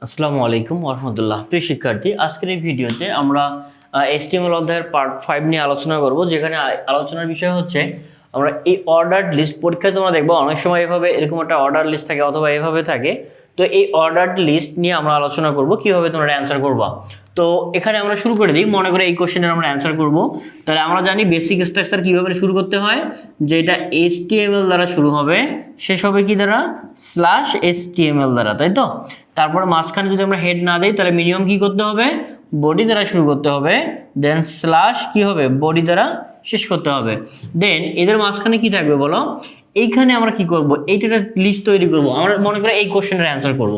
আসসালামু আলাইকুম ওয়া রাহমাতুল্লাহ। প্রিয় শিক্ষার্থী, আজকের এই ভিডিওতে আমরা HTML অধ্যায়ের পার্ট 5 নিয়ে আলোচনা করব, যেখানে আলোচনার বিষয় হচ্ছে আমরা এই অর্ডার লিস্ট পরীক্ষায় তোমরা দেখবো অনেক সময় এভাবে এরকম একটা অর্ডার লিস্ট থাকে অথবা এভাবে থাকে। তো এই অর্ডার লিস্ট নিয়ে আমরা আলোচনা করব কিভাবে তোমরা অ্যান্সার করবা। তো এখানে আমরা শুরু করে দিই, মনে করে এই কোশ্চেনের আমরা অ্যান্সার করব। তাহলে আমরা জানি বেসিক স্ট্রাকচার কিভাবে শুরু করতে হয়, যে এটা HTML দ্বারা শুরু হবে, শেষ হবে কি দ্বারা, /HTML দ্বারা, তাই তো। তারপরে মাঝখানে যদি আমরা হেড না দেই তাহলে মিনিমাম কি করতে হবে, বডি দ্বারা শুরু করতে হবে, দেন স্ল্যাশ কি হবে, বডি দ্বারা শেষ করতে হবে। দেন এদের মাঝখানে কি থাকবে বলো, এইখানে আমরা কি করব, এইটা লিস্ট তৈরি করব। আমরা মনে করে এই কোশ্চেনের অ্যান্সার করব।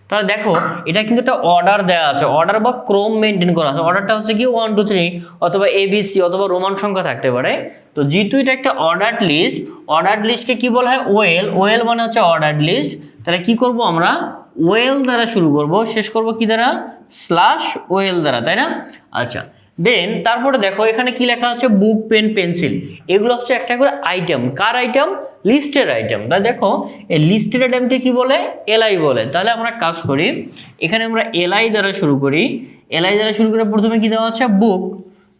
তাহলে দেখো এটা কিন্তু একটা অর্ডার দেওয়া আছে, অর্ডার বা ক্রম মেনটেন করা আছে। অর্ডারটা হচ্ছে কি 1 2 3 অথবা ABC অথবা রোমান সংখ্যা থাকতে পারে। তো যেহেতু এটা একটা অর্ডার লিস্ট, অর্ডার লিস্টকে কি বলা হয়, ওয়েল মানে হচ্ছে অর্ডার লিস্ট। তাহলে কি করব আমরা, ওয়েল দ্বারা শুরু করব, শেষ করব কি দ্বারা, /ওয়েল দ্বারা, তাই না। আচ্ছা, দেন তারপরে দেখো এখানে কি লেখা আছে, বুক, পেন, পেন্সিল, এগুলো হচ্ছে একটা করে আইটেম। কার আইটেম, লিস্টের আইটেম। তাই দেখো এই লিস্টের আইটেমকে কি বলে, এলআই বলে। তাহলে আমরা কাজ করি, এখানে আমরা এলআই দ্বারা শুরু করি। এলআই দ্বারা শুরু করে প্রথমে কি দেওয়া আছে, বুক।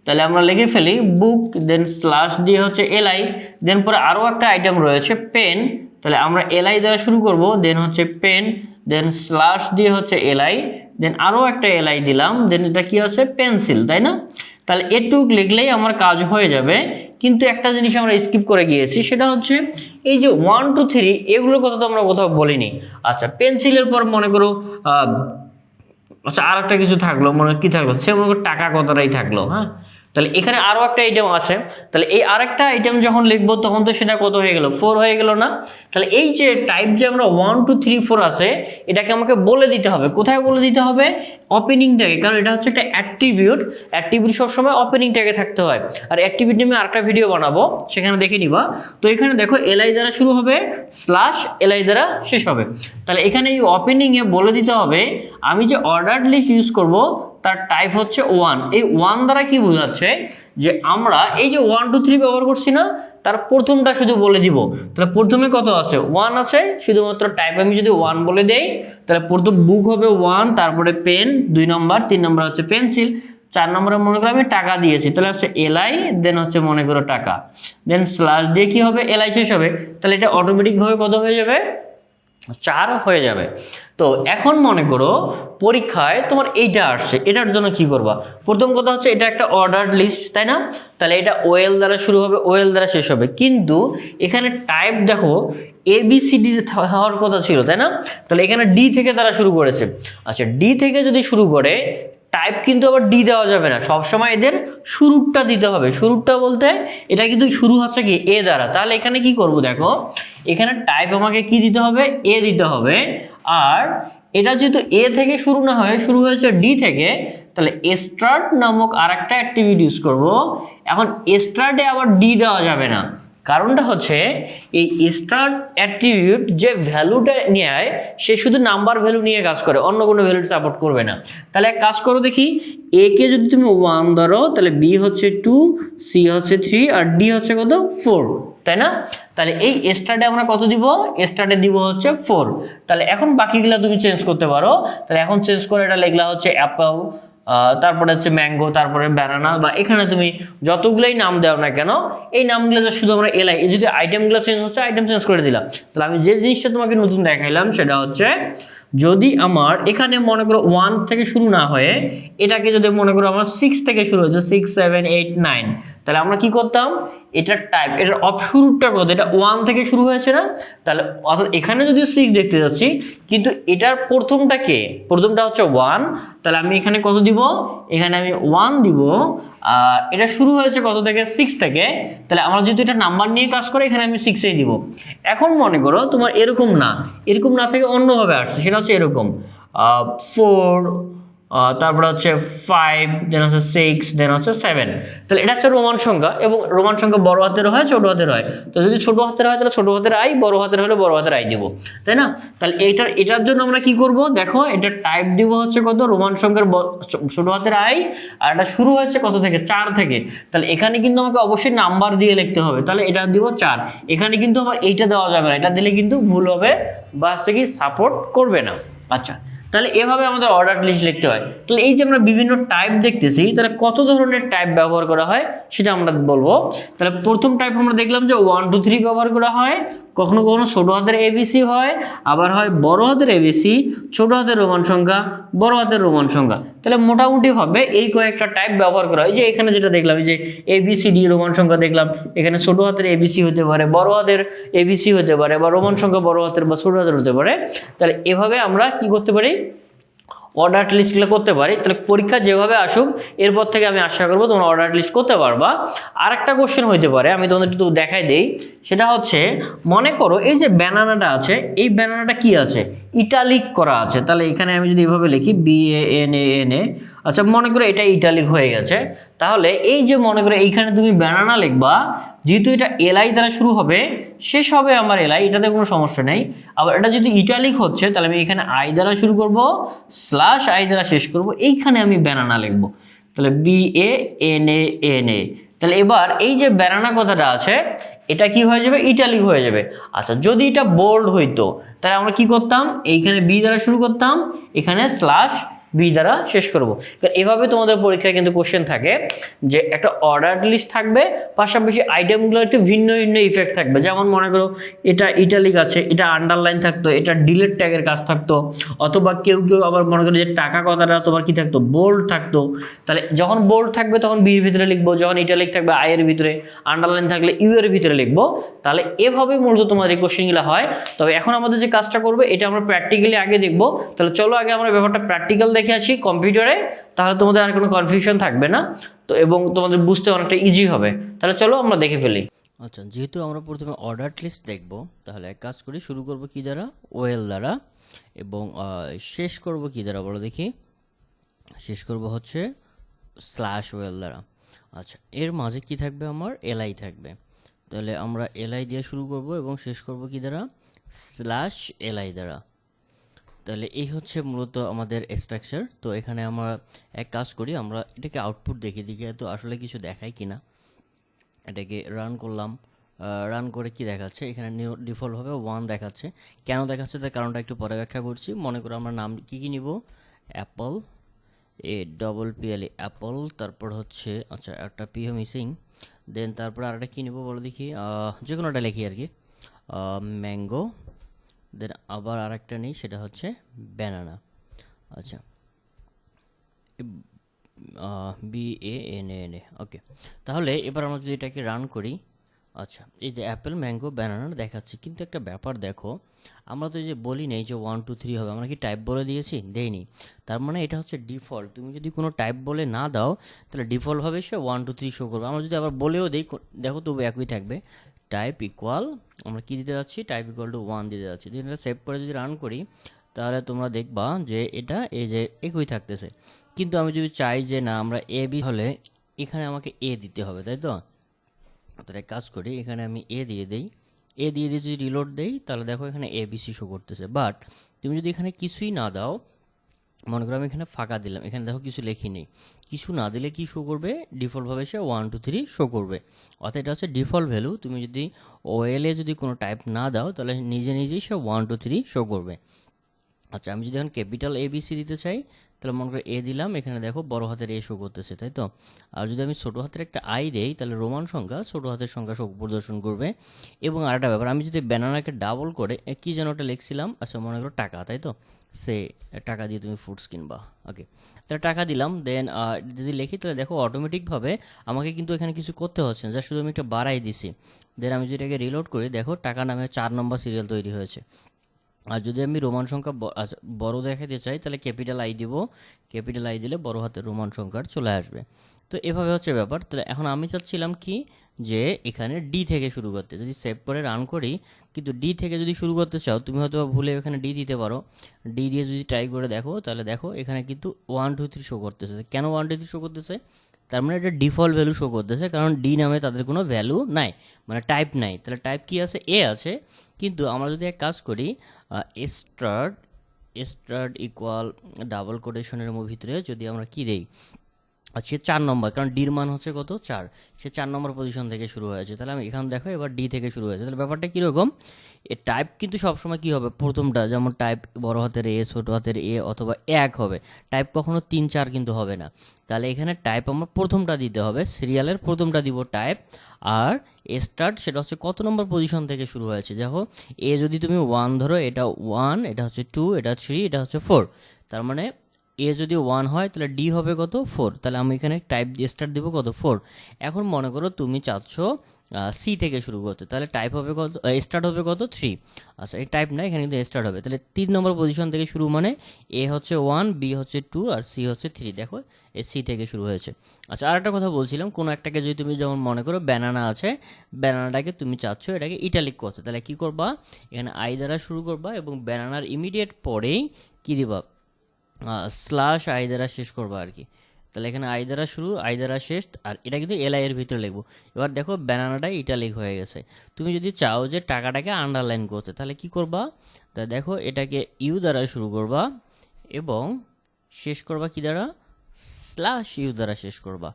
তাহলে আমরা লিখে ফেলি বুক, দেন স্ল্যাশ দিয়ে হচ্ছে এলআই, দেন পরে আরও একটা আইটেম রয়েছে পেন। তাহলে আমরা এলআই দ্বারা শুরু করব, দেন হচ্ছে পেন, দেন স্ল্যাশ দিয়ে হচ্ছে এলআই, দেন আরও একটা এলআই দিলাম, দেন এটা কি আছে, পেন্সিল, তাই না। তাহলে এটুক লিখলেই আমার কাজ হয়ে যাবে। কিন্তু একটা জিনিস আমরা স্কিপ করে গিয়েছি, সেটা হচ্ছে এই যে 1 2 3 এগুলোর কথা তো আমরা কোথাও বলিনি। আচ্ছা, পেন্সিলের পর মনে করো আচ্ছা আর একটা কিছু থাকলো, মনে কি থাকলো, সে মনে করো টাকা কথাটাই থাকলো। হ্যাঁ, তাহলে এখানে আরও একটা আইটেম আছে। তাহলে এই আরেকটা আইটেম যখন লিখবো তখন তো সেটা কত হয়ে গেল, 4 হয়ে গেল না। তাহলে এই যে টাইপ যে আমরা 1 2 3 4 আছে, এটাকে আমাকে বলে দিতে হবে। কোথায় বলে দিতে হবে, ওপেনিং ট্যাগে, কারণ এটা হচ্ছে একটা অ্যাট্রিবিউট। অ্যাট্রিবিউট সবসময় ওপেনিং ট্যাগে থাকতে হয়। আর অ্যাট্রিবিউট নিয়ে আরেকটা ভিডিও বানাবো, সেখানে দেখে নিবা। তো এখানে দেখো এলআই দ্বারা শুরু হবে, /এলআই দ্বারা শেষ হবে। তাহলে এখানে এই ওপেনিংয়ে বলে দিতে হবে আমি যে অর্ডার লিস্ট ইউজ করব তার টাইপ হচ্ছে 1। এই 1 দ্বারা কি বোঝাচ্ছে, যে আমরা এই যে 1 2 3 ব্যবহার করছি না, তার প্রথমটা শুধু বলে দিব। তাহলে প্রথমে কত আছে, 1 আছে, শুধুমাত্র টাইপ আমি যদি 1 বলে দেই, তাহলে প্রথম বুক হবে 1, তারপরে পেন 2 নম্বর, 3 নম্বর হচ্ছে পেন্সিল, 4 নম্বরে মনে করো আমি টাকা দিয়েছি, তাহলে হচ্ছে এলআই, দেন হচ্ছে মনে করো টাকা, দেন স্ল্যাশ দিয়ে কি হবে, এলআই শেষ হবে। তাহলে এটা অটোমেটিকভাবে কত হয়ে যাবে, 4 হয়ে যাবে। তো এখন মনে করো পরীক্ষায় তোমার এইটা আসছে, এটার জন্য কি করবা, প্রথম কথা হচ্ছে এটা একটা অর্ডার লিস্ট, তাই না। তাহলে এটা ওয়েল দ্বারা শুরু হবে, ওয়েল দ্বারা শেষ হবে। কিন্তু এখানে টাইপ দেখো ABCD হওয়ার কথা ছিল, তাই না। তাহলে এখানে ডি থেকে তারা শুরু করেছে। আচ্ছা, ডি থেকে যদি শুরু করে, টাইপ কিন্তু আবার ডি দেওয়া যাবে না, সবসময় এদের শুরুটা দিতে হবে। শুরুটা বলতে এটা কিন্তু শুরু হচ্ছে কি এ দ্বারা। তাহলে এখানে কি করব, দেখো এখানে টাইপ আমাকে কি দিতে হবে, এ দিতে হবে। আর এটা যেহেতু এ থেকে শুরু না হয়, শুরু হয়েছে ডি থেকে, তাহলে স্টার্ট নামক আর একটা অ্যাক্টিভিটি ইউজ করবো। এখন স্টার্টে আবার ডি দেওয়া যাবে না, কারণটা হচ্ছে এই স্টার্ট অ্যাট্রিবিউট যে ভ্যালুটা নেয় সে শুধু নাম্বার ভ্যালু নিয়ে কাজ করে, অন্য কোনো ভ্যালু সাপোর্ট করবে না। তাহলে এক কাজ করো দেখি, এ কে যদি তুমি 1 ধরো, তাহলে বি হচ্ছে 2, সি হচ্ছে 3, আর ডি হচ্ছে কত, 4, তাই না। তাহলে এই স্টার্টে আমরা কত দিব, স্টার্টে দিব হচ্ছে 4। তাহলে এখন বাকিগুলো তুমি চেঞ্জ করতে পারো। তাহলে এখন চেঞ্জ করে এটা লেখলা হচ্ছে অ্যাপল, তারপরে হচ্ছে ম্যাঙ্গো, তারপরে ব্যানানা, বা এখানে তুমি যতগুলোই নাম দাও না কেন, এই নামগুলো শুধু আমরা এলাই, যদি আইটেমগুলো চেঞ্জ হচ্ছে আইটেম চেঞ্জ করে দিলাম। তাহলে আমি যে জিনিসটা তোমাকে নতুন দেখাইলাম সেটা হচ্ছে, যদি আমার এখানে মনে করো 1 থেকে শুরু না হয়ে এটাকে যদি মনে করো আমার 6 থেকে শুরু হতো, 6 7 8 9, তাহলে আমরা কি করতাম, এটার টাইপ, এটার শুরুটা কত, এটা 1 থেকে শুরু হয়েছে না। তাহলে অর্থাৎ এখানে যদি 6 দেখতে যাচ্ছি, কিন্তু এটার প্রথমটা কে, প্রথমটা হচ্ছে 1, তাহলে আমি এখানে কত দিব, এখানে আমি 1 দিব। আর এটা শুরু হয়েছে কত থেকে, 6 থেকে, তাহলে আমরা যদি এটা নাম্বার নিয়ে কাজ করে এখানে আমি 6এই দিব। এখন মনে করো তোমার এরকম না থেকে অন্যভাবে আসছে, সেটা হচ্ছে এরকম 4, তারপরে হচ্ছে 5, দেন হচ্ছে 6, দেন হচ্ছে 7। তাহলে এটা হচ্ছে রোমান সংখ্যা, এবং রোমান সংখ্যা বড় হাতের হয় ছোট হাতের হয়। তো যদি ছোট হাতের হয় তাহলে ছোট হাতের আই, বড় হাতের হলে বড় হাতের আই দিব, তাই না। তাহলে এটার জন্য আমরা কি করব, দেখো এটা টাইপ দিব হচ্ছে কত, রোমান সংখ্যার ছোট হাতের আই, আর এটা শুরু হয়েছে কত থেকে, 4 থেকে। তাহলে এখানে কিন্তু আমাকে অবশ্যই নাম্বার দিয়ে লিখতে হবে, তাহলে এটা দিব 4। এখানে কিন্তু আবার এইটা দেওয়া যাবে না, এটা দিলে কিন্তু ভুল হবে বা হচ্ছে কি সাপোর্ট করবে না। আচ্ছা, তাহলে এভাবে আমাদের অর্ডার লিস্ট লিখতে হয়। তাহলে এই যে আমরা বিভিন্ন টাইপ দেখতেছি, তাহলে কত ধরনের টাইপ ব্যবহার করা হয় সেটা আমরা বলবো। তাহলে প্রথম টাইপ আমরা দেখলাম যে 1 2 3 ব্যবহার করা হয়, কখনো কখনো ছোট হাতের এবিসি হয়, আবার হয় বড় হাতের এবিসি, ছোট হাতের রোমান সংখ্যা, বড় হাতের রোমান সংখ্যা। তাহলে মোটামুটি ভাবে এই কয়েকটা টাইপ ব্যবহার করা হয়। যে এখানে যেটা দেখলাম যে এবিসিডি রোমান সংখ্যা দেখলাম, এখানে ছোট হাতের এবিসি হতে পারে, বড় হাতের এবিসি হতে পারে, বা রোমান সংখ্যা বড় হাতের বা ছোট হাতের হতে পারে। তাহলে এভাবে আমরা কি করতে পারি, অর্ডার লিস্টগুলো করতে পারি। তাহলে পরীক্ষা যেভাবে আসুক এরপর থেকে আমি আশা করবো তোমরা অর্ডার লিস্ট করতে পারবা। আর একটা কোশ্চেন হইতে পারে, আমি তোমাদের একটু দেখাই দেই, সেটা হচ্ছে মনে করো এই যে ব্যানানাটা আছে, এই ব্যানানাটা কি আছে, ইটালিক করা আছে। তাহলে এখানে আমি যদি এভাবে লিখি BANANA, আচ্ছা মনে করো এটা ইটালিক হয়ে গেছে। তাহলে এই যে মনে করো এইখানে তুমি ব্যানানা লিখবা, যেহেতু এটা এলআই দ্বারা শুরু হবে, শেষ হবে আমার এলআই, এটাতে কোনো সমস্যা নেই। আবার এটা যদি ইটালিক হচ্ছে, তাহলে আমি এখানে আই দ্বারা শুরু করব, স্ল্যাশ আই দ্বারা শেষ করব, এইখানে আমি ব্যানানা লিখবো। তাহলে BANANA। তাহলে এবার এই যে ব্যানানা কথাটা আছে, এটা কি হয়ে যাবে, ইটালিক হয়ে যাবে। আচ্ছা যদি এটা বোল্ড হইতো, তাহলে আমরা কি করতাম, এইখানে বি দ্বারা শুরু করতাম, এখানে স্ল্যাশ বি দ্বারা শেষ করব। এভাবে তোমাদের পরীক্ষায় কিন্তু কোশ্চেন থাকে যে একটা অর্ডার লিস্ট থাকবে, পাশাপাশি আইটেমগুলো একটু ভিন্ন ভিন্ন ইফেক্ট থাকবে। যেমন মনে করো এটা ইটালিক আছে, এটা আন্ডারলাইন থাকতো, এটা ডিলেট ট্যাগের কাজ থাকতো, অথবা কেউ কেউ আবার মনে করো যে টাকা কথাটা তোমার কি থাকতো, বোল্ড থাকতো। তাহলে যখন বোল্ড থাকবে তখন বির ভিতরে লিখবো, যখন ইটালিক থাকবে আই এর ভিতরে, আন্ডারলাইন থাকলে ইউ এর ভিতরে লিখবো। তাহলে এভাবে মূলত তোমাদের এই কোশ্চেনগুলো হয়। তবে এখন আমাদের যে কাজটা করবে এটা আমরা প্র্যাকটিক্যালি আগে দেখবো। তাহলে চলো আগে আমরা ব্যাপারটা প্র্যাকটিক্যাল দেখে আসি কম্পিউটারে, তাহলে তোমাদের আর কোনো কনফিউশন থাকবে না তো, এবং তোমাদের বুঝতে অনেকটা ইজি হবে। তাহলে চলো আমরা দেখে ফেলি। আচ্ছা যেহেতু আমরা প্রথমে অর্ডার লিস্ট দেখব, তাহলে এক কাজ করি, শুরু করব কি দ্বারা, ওয়েল দ্বারা, এবং শেষ করব কি দ্বারা বলো দেখি, শেষ করব হচ্ছে স্ল্যাশ ওয়েল দ্বারা। আচ্ছা এর মাঝে কি থাকবে, আমার এলআই থাকবে। তাহলে আমরা এলআই দিয়ে শুরু করব এবং শেষ করব কি দ্বারা, স্ল্যাশ এলআই দ্বারা। তাহলে এই হচ্ছে মূলত আমাদের স্ট্রাকচার। তো এখানে আমরা এক কাজ করি, আমরা এটাকে আউটপুট দেখি দেখি তো আসলে কিছু দেখায় কিনা। এটাকে রান করলাম, রান করে কি দেখাচ্ছে, এখানে ডিফল্টভাবে 1 দেখাচ্ছে। কেন দেখাচ্ছে তার কারণটা একটু পরে ব্যাখ্যা করছি। মনে করো আমরা নাম কি কি নিব, অ্যাপল, APPLE অ্যাপল, তারপর হচ্ছে আচ্ছা একটা পিও মিসিং, দেন তারপর আরেকটা কী নিব বলো দেখি, যে কোনোটা লিখি আর কি, ম্যাঙ্গো, দেন আবার আরেকটা নেই সেটা হচ্ছে ব্যানানা। আচ্ছা BANANA, ওকে। তাহলে এবার আমরা যদি এটাকে রান করি, আচ্ছা এই যে অ্যাপেল, ম্যাঙ্গো, ব্যানানা দেখাচ্ছে, কিন্তু একটা ব্যাপার দেখো, আমরা তো এই যে বলি নেই যে 1 2 3 হবে, আমরা কি টাইপ বলে দিয়েছি, দেইনি। তার মানে এটা হচ্ছে ডিফল্ট। তুমি যদি কোনো টাইপ বলে না দাও, তাহলে ডিফল্টভাবে সে 1 2 3 শো করবে। আমরা যদি আবার বলেও দিই, দেখো তবু একই থাকবে, টাইপ ইকুয়াল, আমরা কি দিতে যাচ্ছি, টাইপ ইকুয়াল টু 1 দিতে যাচ্ছি। যদি এটা সেভ করে যদি রান করি, তাহলে তোমরা দেখবা যে এটা এই যে একই থাকতেছে। কিন্তু আমি যদি চাই যে না আমরা এ বি, হলে এখানে আমাকে এ দিতে হবে, তাই তো। তাহলে কাজ করি, এখানে আমি এ দিয়ে দিই, এ দিয়ে দিয়ে যদি রিলোড দেই, তাহলে দেখো এখানে ABC শো করতেছে। বাট তুমি যদি এখানে কিছুই না দাও, মনে করো আমি এখানে ফাঁকা দিলাম, এখানে দেখো কিছু লেখি নেই, কিছু না দিলে কি শো করবে, ডিফল্টভাবে সে 1 2 3 শো করবে। অর্থাৎ এটা হচ্ছে ডিফল্ট ভ্যালু। তুমি যদি ওএলএ যদি কোনো টাইপ না দাও, তাহলে নিজে নিজেই সে 1 2 3 শো করবে। আচ্ছা আমি যদি এখন ক্যাপিটাল ABC দিতে চাই, তাহলে মনে করে এ দিলাম, এখানে দেখো বড় হাতের এ শো করতেছে, তাই তো। আর যদি আমি ছোটো হাতের একটা আই দেই, তাহলে রোমান সংখ্যা ছোটো হাতের সংখ্যা শো প্রদর্শন করবে। এবং আরেকটা ব্যাপার, আমি যদি ব্যানানাকে ডাবল করে কি যেন ওটা লিখছিলাম, আচ্ছা মনে করো টাকা, তাই তো, সে টাকা দিয়ে তুমি ফুডস কিনবা, ওকে। তাহলে টাকা দিলাম, দেন যদি লিখি, তাহলে দেখো অটোমেটিকভাবে আমাকে কিন্তু এখানে কিছু করতে হচ্ছে না, যা শুধু আমি একটা বাড়াই দিছি। দেন আমি যদি এটাকে রিলোড করি, দেখো টাকা নামে 4 নম্বর সিরিয়াল তৈরি হয়েছে। আর যদি আমি রোমান সংখ্যা বড় দেখাতে চাই, তাহলে ক্যাপিটাল আই দিব, ক্যাপিটাল আই দিলে বড় হাতের রোমান সংখ্যার চলে আসবে। তো এভাবে হচ্ছে ব্যাপার। তাহলে এখন আমি চাচ্ছিলাম কি, যে এখানে ডি থেকে শুরু করতে, যদি সেভ করে রান করি, কিন্তু ডি থেকে যদি শুরু করতে চাও, তুমি হয়তো ভুলে এখানে ডি দিতে পারো। ডি দিয়ে যদি ট্রাই করে দেখো, তাহলে দেখো এখানে কিন্তু 1 2 3 শো করতেছে। কেন 1 2 3 শো করতেছে, তার মানে এটা ডিফল্ট ভ্যালু শো করতেছে, কারণ ডি নামে তাদের কোনো ভ্যালু নাই, মানে টাইপ নাই। তাহলে টাইপ কি আছে, এ আছে। কিন্তু আমরা যদি এক কাজ করি, স্টার্ট ইকুয়াল ডাবল কোটেশনের ভিতরে যদি আমরা কি দেই, আচ্ছা 4 নম্বর, কারণ ডির মান হচ্ছে কত 4, সে 4 নম্বর পজিশন থেকে শুরু হয়েছে। তাহলে আমি এখানে দেখো এবার ডি থেকে শুরু হয়েছে। তাহলে ব্যাপারটা কীরকম, এ টাইপ কিন্তু সবসময় কী হবে, প্রথমটা যেমন টাইপ বড় হাতের এ ছোট হাতের এ অথবা এক হবে, টাইপ কখনো 3 4 কিন্তু হবে না। তাহলে এখানে টাইপ আমার প্রথমটা দিতে হবে, সিরিয়ালের প্রথমটা দিব টাইপ। আর স্টার্ট সেটা হচ্ছে কত নম্বর পজিশন থেকে শুরু হয়েছে। দেখো এ যদি তুমি 1 ধরো, এটা 1, এটা হচ্ছে 2, এটা 3, এটা হচ্ছে 4। তার মানে এ যদি 1 হয় তাহলে ডি হবে কত 4। তাহলে আমি এখানে টাইপ দিয়ে স্টার্ট দেবো কত 4। এখন মনে করো তুমি চাচ্ছ সি থেকে শুরু করতে, তাহলে টাইপ হবে কত, স্টার্ট হবে কত 3। আচ্ছা এই টাইপ না, এখানে কিন্তু স্টার্ট হবে। তাহলে 3 নম্বর পজিশন থেকে শুরু, মানে এ হচ্ছে 1, বি হচ্ছে 2 আর সি হচ্ছে 3। দেখো এ সি থেকে শুরু হয়েছে। আচ্ছা আর একটা কথা বলছিলাম, কোনো একটাকে যদি তুমি যেমন মনে করো ব্যানানা আছে, ব্যানানাটাকে তুমি চাচ্ছ এটাকে ইটালিক করতে, তাহলে কি করবা, এখানে আই দ্বারা শুরু করবা এবং ব্যানানার ইমিডিয়েট পরেই কি দিবা, স্ল্যাশ আই দ্বারা শেষ করবো আর কি। তাহলে এখানে আই দ্বারা শুরু আই দ্বারা শেষ, আর এটা কিন্তু এলআই এর ভিতরে লিখবো। এবার দেখো ব্যানানাটা ইটালিক হয়ে গেছে। তুমি যদি চাও যে টাকাটাকে আন্ডারলাইন করতে, তাহলে কি করবা, তা দেখো এটাকে ইউ দ্বারা শুরু করবা এবং শেষ করবা কি দ্বারা, স্ল্যাশ ইউ দ্বারা শেষ করবা।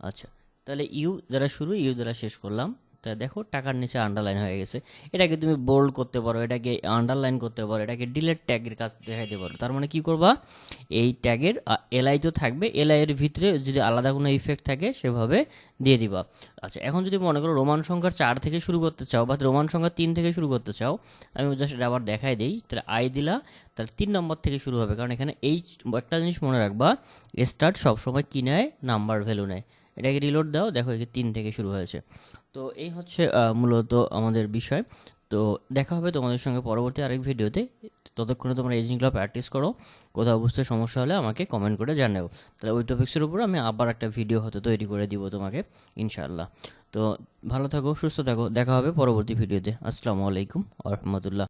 আচ্ছা তাহলে ইউ দ্বারা শুরু ইউ দ্বারা শেষ করলাম। তা দেখো টাকার নিচে আন্ডারলাইন হয়ে গেছে। এটাকে তুমি বোল্ড করতে পারো, এটাকে আন্ডারলাইন করতে পারো, এটাকে ডিলেট ট্যাগের কাজ দেখাইতে পারো। তার মানে কি করবা, এই ট্যাগের এলআই তো থাকবে, এলআই এর ভিতরে যদি আলাদা কোনো ইফেক্ট থাকে সেভাবে দিয়ে দিবা। আচ্ছা এখন যদি মনে করো রোমান সংখ্যার 4 থেকে শুরু করতে চাও বা রোমান সংখ্যা 3 থেকে শুরু করতে চাও, আমি জাস্ট এটা আবার দেখাই দিই। তাহলে আই দিলা, তাহলে 3 নম্বর থেকে শুরু হবে, কারণ এখানে এই একটা জিনিস মনে রাখবা, স্টার্ট সবসময় কি নেয়, নাম্বার ভ্যালু নেয়। এটাকে রিলোড দাও, দেখো এখানে 3 থেকে শুরু হয়েছে। তো এই হচ্ছে মূলত আমাদের বিষয়। তো দেখা হবে তোমাদের সঙ্গে পরবর্তী আরেক ভিডিওতে। ততক্ষণে তোমরা এই জিনিসগুলো প্র্যাকটিস করো, কোথাও বুঝতে সমস্যা হলে আমাকে কমেন্ট করে জানাও। তাহলে ওই টপিক্সের উপর আমি আবার একটা ভিডিও হয়তো তৈরি করে দিব তোমাকে ইনশাআল্লাহ। তো ভালো থাকো, সুস্থ থাকো, দেখা হবে পরবর্তী ভিডিওতে। আসসালামু আলাইকুম ওয়া রাহমাতুল্লাহ।